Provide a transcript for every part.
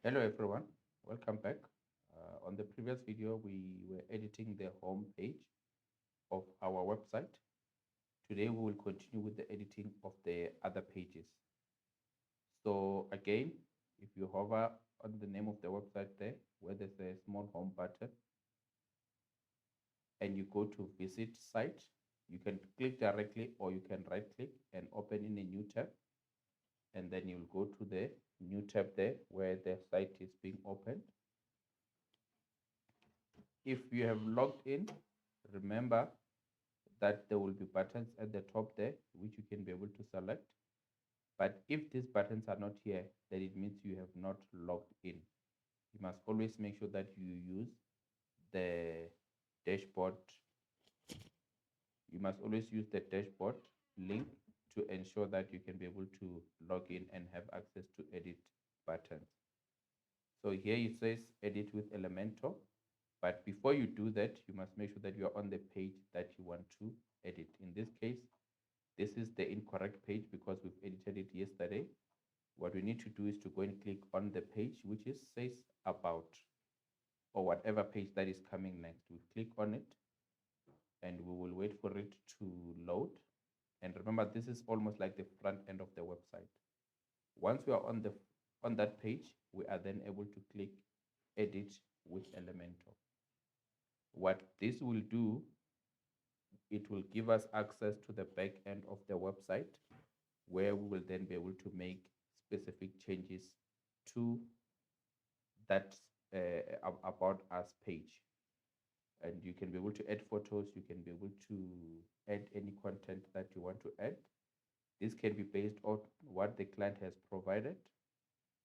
Hello everyone, welcome back. On the previous video, we were editing the home page of our website. Today, we will continue with the editing of the other pages. So again, if you hover on the name of the website there, where there's a small home button, and you go to visit site, you can click directly or you can right click and open in a new tab. And then you'll go to the new tab there where the site is being opened. If you have logged in, remember that there will be buttons at the top there which you can be able to select. But if these buttons are not here, then it means you have not logged in. You must always make sure that you use the dashboard. You must always use the dashboard link to ensure that you can be able to log in and have access to edit buttons. So here it says edit with Elementor. But before you do that, you must make sure that you are on the page that you want to edit. In this case, this is the incorrect page because we've edited it yesterday. What we need to do is to go and click on the page which is says about, or whatever page that is coming next. We click on it and we will wait for it to load. And remember, this is almost like the front end of the website. Once we are on that page, we are then able to click edit with Elementor. What this will do, it will give us access to the back end of the website where we will then be able to make specific changes to that about us page. And you can be able to add photos, you can be able to add any content that you want to add. This can be based on what the client has provided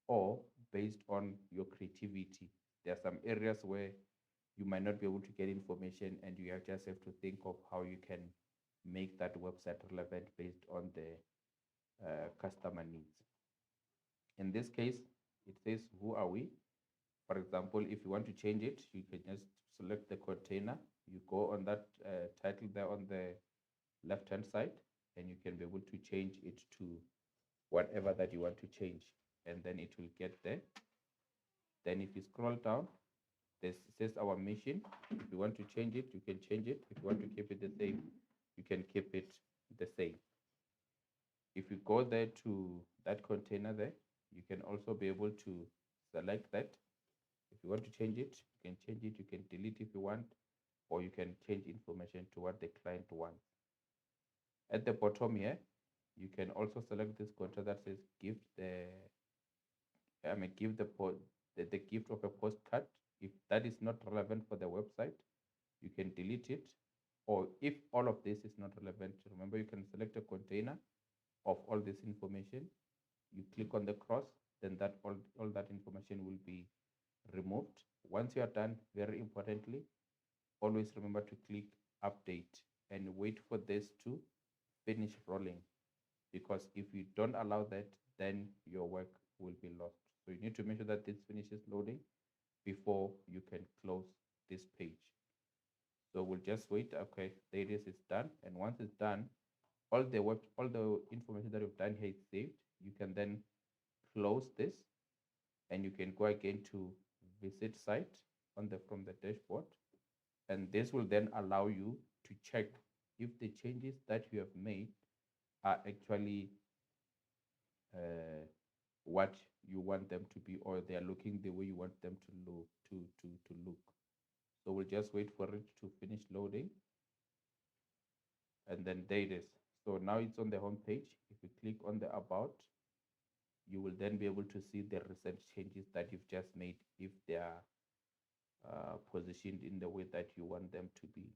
or based on your creativity. There are some areas where you might not be able to get information and you just have to think of how you can make that website relevant based on the customer needs. In this case, it says who are we. For example, if you want to change it, you can just select the container. You go on that title there on the left hand side and you can be able to change it to whatever that you want to change, and then it will get there. Then if you scroll down, this says our mission. If you want to change it, you can change it. If you want to keep it the same, you can keep it the same. If you go there to that container there, you can also be able to select that. If you want to change it, you can change it. You can delete if you want, or you can change information to what the client wants. At the bottom here, you can also select this container that says gift give the gift of a postcard. If that is not relevant for the website, you can delete it. Or if all of this is not relevant, remember you can select a container of all this information. You click on the cross, then that all that information will be removed. Once you are done, very importantly, always remember to click update and wait for this to finish rolling, because if you don't allow that, then your work will be lost. So you need to make sure that this finishes loading before you can close this page. So we'll just wait. Okay, there it is, it's done. And once it's done, all the information that you've done here is saved. You can then close this and you can go again to visit site from the dashboard, and this will then allow you to check if the changes that you have made are actually what you want them to be, or they are looking the way you want them to look. So we'll just wait for it to finish loading, and then there it is. So now it's on the home page. If you click on the about, you will then be able to see the recent changes that you've just made, if they are positioned in the way that you want them to be.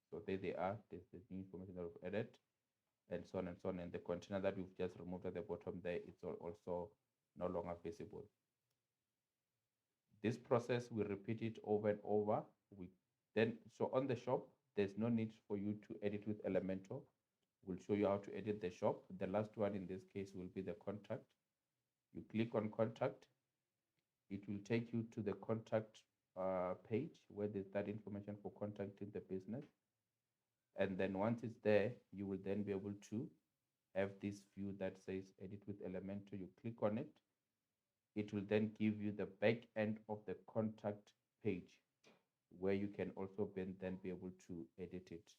So there they are. There's the new information that we've added, and so on and so on. And the container that we've just removed at the bottom there, it's also no longer visible. This process, we repeat it over and over. So on the shop, there's no need for you to edit with Elementor. We'll show you how to edit the shop. The last one in this case will be the contact. You click on contact. It will take you to the contact page where there's that information for contacting the business. And then once it's there, you will then be able to have this view that says edit with Elementor. You click on it. it will then give you the back end of the contact page where you can also then be able to edit it.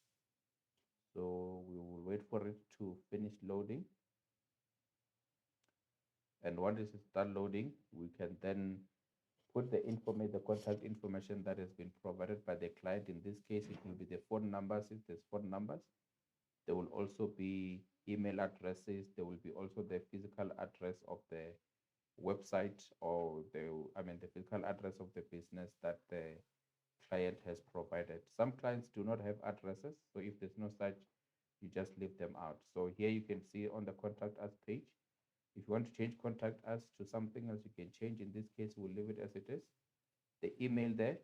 So we will wait for it to finish loading. And once it start loading, we can then put the contact information that has been provided by the client. In this case, it will be the phone numbers. If there's phone numbers, there will also be email addresses. There will be also the physical address of the website, or the physical address of the business that the client has provided. Some clients do not have addresses, so if there's no such, you just leave them out. So here you can see on the contact us page, if you want to change contact us to something else, you can change. In this case, we'll leave it as it is. The email there,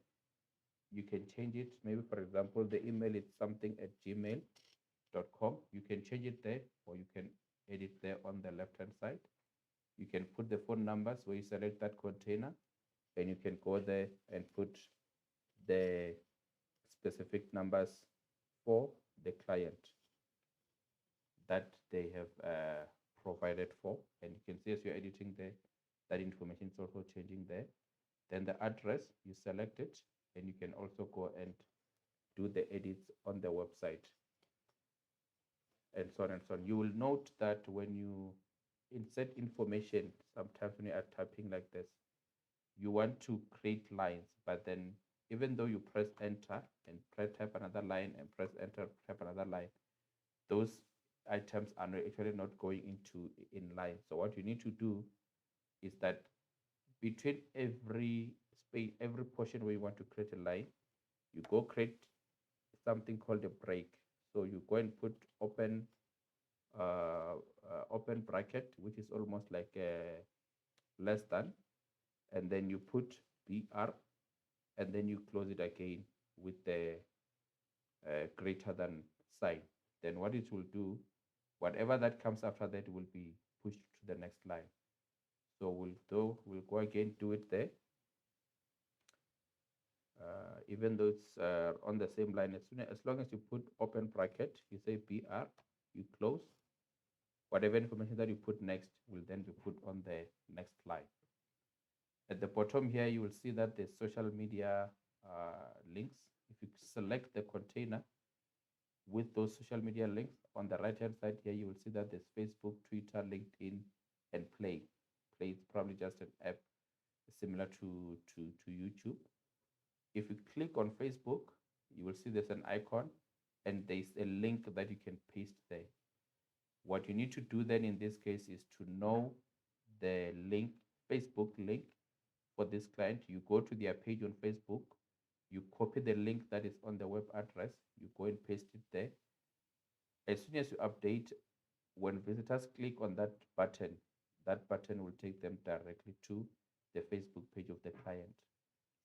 you can change it. Maybe, for example, the email is something@gmail.com. You can change it there, or you can edit there on the left-hand side. You can put the phone numbers where you select that container, and you can go there and put the specific numbers for the client that they have provided for. And you can see as you're editing there, that information is also changing there. Then the address, you select it, and you can also go and do the edits on the website, and so on and so on. You will note that when you insert information, sometimes when you are typing like this, you want to create lines, but then even though you press enter and type another line and press enter, type another line, those items are actually not going into in line. So what you need to do is that between every space, every portion where you want to create a line, you go create something called a break. So you go and put open bracket, which is almost like a less than, and then you put BR, and then you close it again with the greater than sign. Then what it will do, whatever that comes after that will be pushed to the next line. So we'll go again, do it there. Even though it's on the same line, as long as you put open bracket, you say BR, you close. Whatever information that you put next will then be put on the next line. At the bottom here, you will see that the social media links. If you select the container with those social media links, on the right hand side here, you will see that there's Facebook, Twitter, LinkedIn, and Play. Play is probably just an app similar to YouTube. If you click on Facebook, you will see there's an icon, and there's a link that you can paste there. What you need to do then in this case is to know the link, Facebook link for this client. You go to their page on Facebook, you copy the link that is on the web address, you go and paste it there. As soon as you update, when visitors click on that button will take them directly to the Facebook page of the client.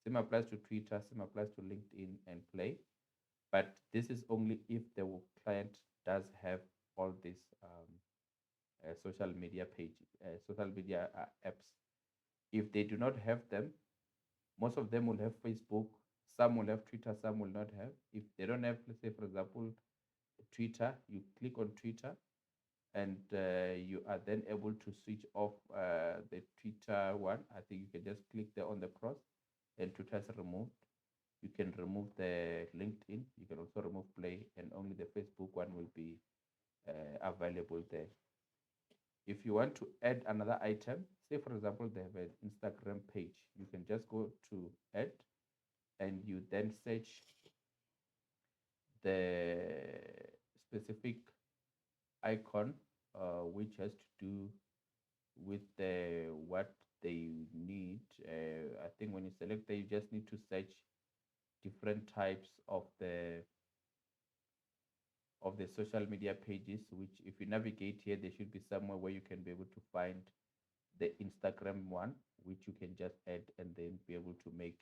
Same applies to Twitter, same applies to LinkedIn and Play, but this is only if the client does have all these social media apps. If they do not have them, most of them will have Facebook, some will have Twitter, some will not have. If they don't have, let's say, for example, Twitter, you click on Twitter, and you are then able to switch off the Twitter one. I think you can just click there on the cross, and Twitter is removed. You can remove the LinkedIn, you can also remove Play, and only the Facebook one will be available there. If you want to add another item, say for example they have an Instagram page, you can just go to add, and you then search the specific icon which has to do with what they need. I think when you select that, you just need to search different types of the social media pages, which if you navigate here, there should be somewhere where you can be able to find the Instagram one, which you can just add and then be able to make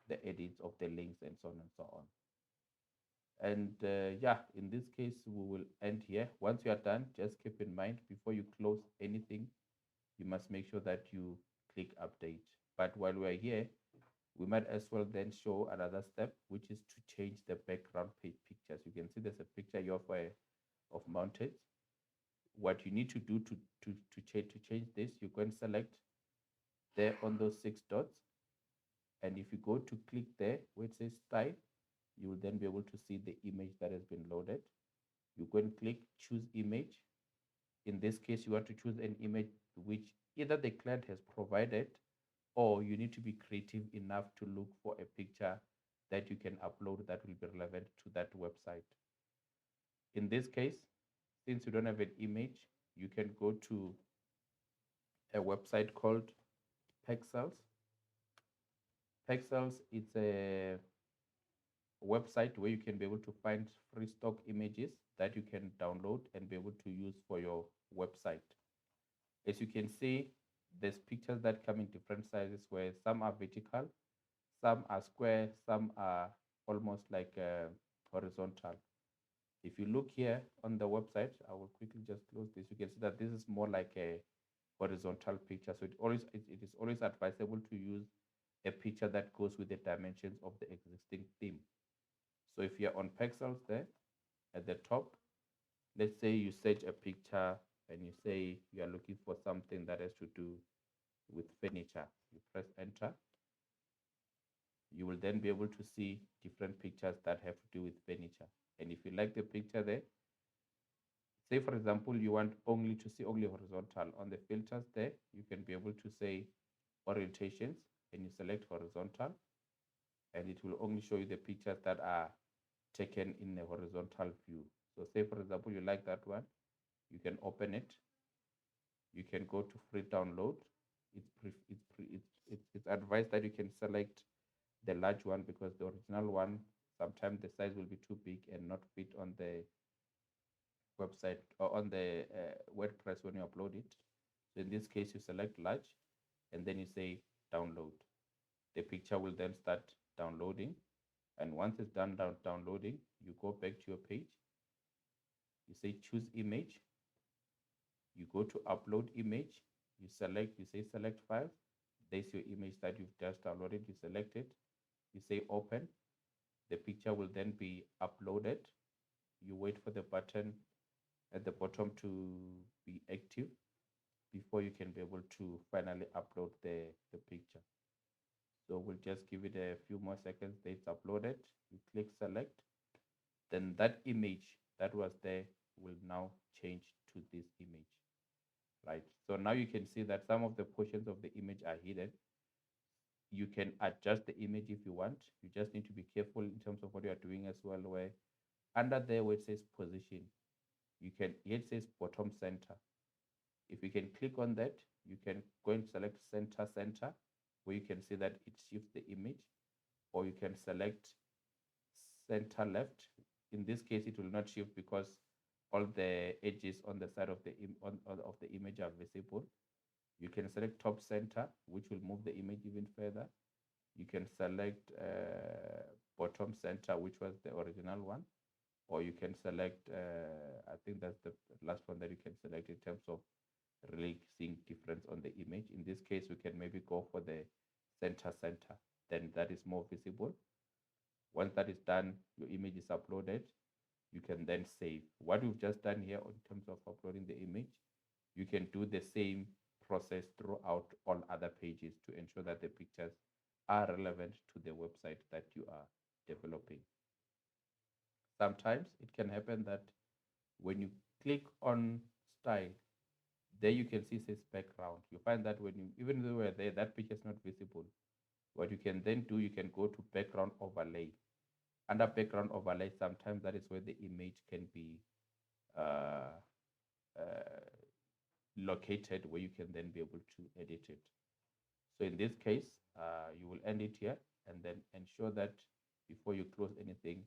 the edits of the links and so on and so on. And yeah, in this case, we will end here. Once you are done, just keep in mind, before you close anything, you must make sure that you click update. But while we're here, we might as well then show another step, which is to change the background page pictures. You can see there's a picture here of mountains. What you need to do to change this, you can select there on those 6 dots. And if you go to click there where it says style, you will then be able to see the image that has been loaded. You go and click choose image. In this case, you want to choose an image which either the client has provided, or you need to be creative enough to look for a picture that you can upload that will be relevant to that website. In this case, since you don't have an image, you can go to a website called Pexels. Pexels is a website where you can be able to find free stock images that you can download and be able to use for your website. As you can see, there's pictures that come in different sizes, where some are vertical, some are square, some are almost like horizontal. If you look here on the website, I will quickly just close this. You can see that this is more like a horizontal picture. So it is always advisable to use a picture that goes with the dimensions of the existing theme. So if you're on Pexels there at the top, let's say you search a picture and you say you are looking for something that has to do with furniture. You press enter. You will then be able to see different pictures that have to do with furniture. And if you like the picture there, say for example, you want only to see only horizontal, on the filters there, you can be able to say orientations, and you select horizontal, and it will only show you the pictures that are taken in a horizontal view. So say for example, you like that one, you can open it. You can go to free download. It's advised that you can select the large one, because the original one, sometimes the size will be too big and not fit on the website or on the WordPress when you upload it. So in this case, you select large and then you say download. The picture will then start downloading. And once it's done downloading, you go back to your page. You say choose image. You go to upload image. You say select file. There's your image that you've just downloaded. You select it. You say open. The picture will then be uploaded. You wait for the button at the bottom to be active before you can be able to finally upload the picture. So we'll just give it a few more seconds. It's uploaded. You click select. Then that image that was there will now change to this image, right? So now you can see that some of the portions of the image are hidden. You can adjust the image if you want. You just need to be careful in terms of what you are doing as well, where under there where it says position, you can, here it says bottom center. If you can click on that, you can go and select center, where you can see that it shifts the image, or you can select center left. In this case, it will not shift because all the edges on the side of the of the image are visible. You can select top center, which will move the image even further. You can select bottom center, which was the original one, or you can select, I think that's the last one that you can select in terms of really seeing difference on the image. In this case, we can maybe go for the center, then that is more visible. Once that is done, your image is uploaded. You can then save. What we've just done here in terms of uploading the image, you can do the same process throughout all other pages to ensure that the pictures are relevant to the website that you are developing. Sometimes it can happen that when you click on style, there you can see says background. You find that when you, even though we're there, that picture is not visible. What you can then do, you can go to background overlay. Under background overlay, sometimes that is where the image can be uh, located, where you can then be able to edit it. So in this case, you will end it here, and then ensure that before you close anything,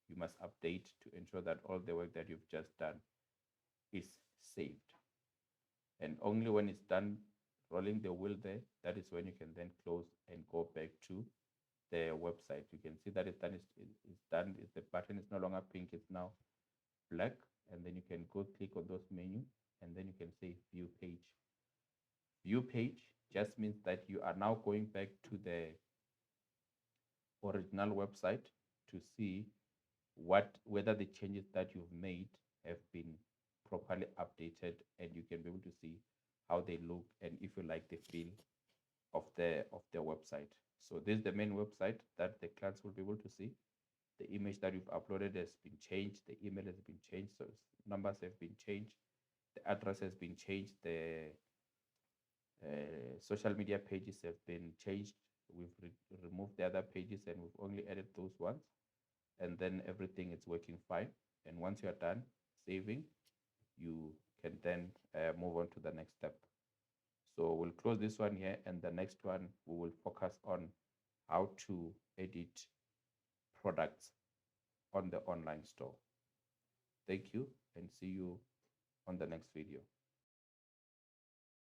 you must update to ensure that all the work that you've just done is saved. And only when it's done rolling the wheel there, that is when you can then close and go back to the website. You can see that it's done. It's done. The button is no longer pink, it's now black. And then you can go click on those menu, and then you can say view page. View page just means that you are now going back to the original website to see whether the changes that you've made have been properly updated, and you can be able to see how they look and if you like the feel of the website. So this is the main website that the clients will be able to see. The image that you've uploaded has been changed, the email has been changed, so numbers have been changed, the address has been changed, the social media pages have been changed. We've removed the other pages and we've only added those ones, and then everything is working fine. And once you are done saving, you can then move on to the next step. So we'll close this one here, and the next one we will focus on how to edit products on the online store. Thank you, and see you on the next video.